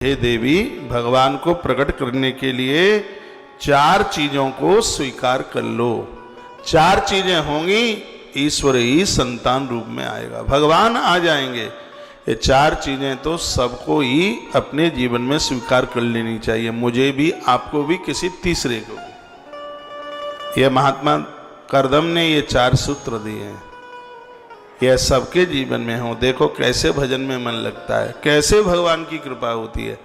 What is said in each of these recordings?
हे देवी, भगवान को प्रकट करने के लिए 4 चीजों को स्वीकार कर लो। 4 चीजें होंगी, ईश्वर ही संतान रूप में आएगा, भगवान आ जाएंगे। ये 4 चीजें तो सबको ही अपने जीवन में स्वीकार कर लेनी चाहिए, मुझे भी, आपको भी, किसी तीसरे को भी। ये महात्मा करदम ने ये 4 सूत्र दिए हैं, यह सबके जीवन में हो। देखो कैसे भजन में मन लगता है, कैसे भगवान की कृपा होती है,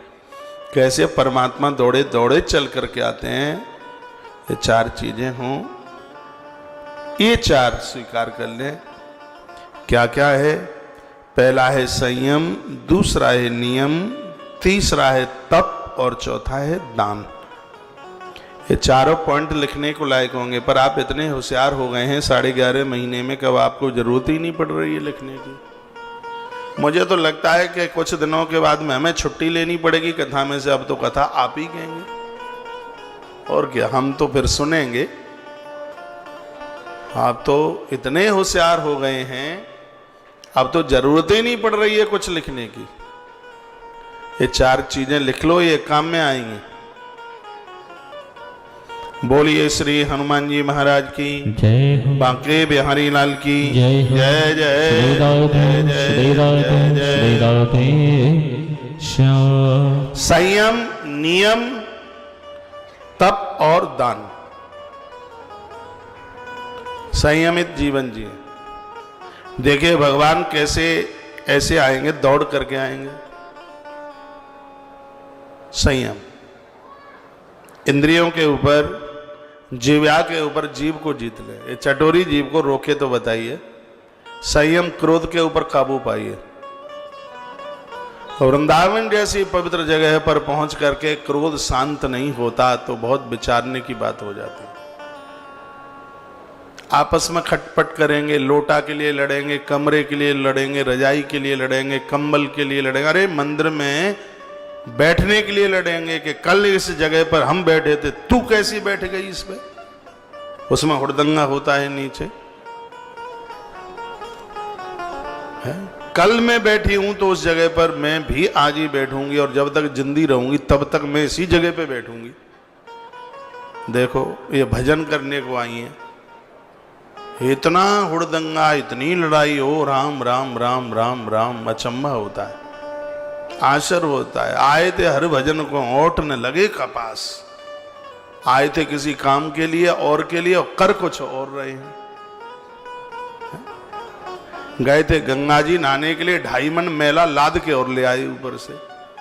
कैसे परमात्मा दौड़े दौड़े चल करके आते हैं। ये 4 चीजें हों, ये 4 स्वीकार कर लें। क्या क्या है? पहला है संयम, दूसरा है नियम, तीसरा है तप और चौथा है दान। ये 4 पॉइंट लिखने को लायक होंगे, पर आप इतने होशियार हो गए हैं 11.5 महीने में, कब आपको जरूरत ही नहीं पड़ रही है लिखने की। मुझे तो लगता है कि कुछ दिनों के बाद में हमें छुट्टी लेनी पड़ेगी कथा में से। अब तो कथा आप ही कहेंगे और क्या, हम तो फिर सुनेंगे। आप तो इतने होशियार हो गए हैं, अब तो जरूरत ही नहीं पड़ रही है कुछ लिखने की। ये 4 चीजें लिख लो, ये काम में आएंगी। बोलिए श्री हनुमान जी महाराज की जय, बांके बिहारी लाल की जय जय जय संयम, नियम, तप और दान। संयमित जीवन जिए। देखिए भगवान कैसे ऐसे आएंगे, दौड़ करके आएंगे। संयम, इंद्रियों के ऊपर, जीव्या के ऊपर जीव को जीत ले। ये चटोरी जीव को रोके तो बताइए। संयम, क्रोध के ऊपर काबू पाइए। वृंदावन जैसी पवित्र जगह पर पहुंच करके क्रोध शांत नहीं होता तो बहुत विचारने की बात हो जाती है। आपस में खटपट करेंगे, लोटा के लिए लड़ेंगे, कमरे के लिए लड़ेंगे, रजाई के लिए लड़ेंगे, कंबल के लिए लड़ेंगे। अरे मंदिर में बैठने के लिए लड़ेंगे कि कल इस जगह पर हम बैठे थे, तू कैसी बैठ गई इस पे। उसमें हुड़दंगा होता है नीचे है? कल मैं बैठी हूं तो उस जगह पर मैं भी आज ही बैठूंगी, और जब तक जिंदी रहूंगी तब तक मैं इसी जगह पे बैठूंगी। देखो ये भजन करने को आई है, इतना हुड़दंगा, इतनी लड़ाई हो, राम राम राम राम राम, अचंभा होता है, आश्चर्य होता है। आए थे हर भजन को ओट न लगे कपास, आए थे किसी काम के लिए और के लिए, और कर कुछ और रहे हैं। गए थे गंगा जी नहाने के लिए, 2.5 मन मैला लाद के और ले आए ऊपर से।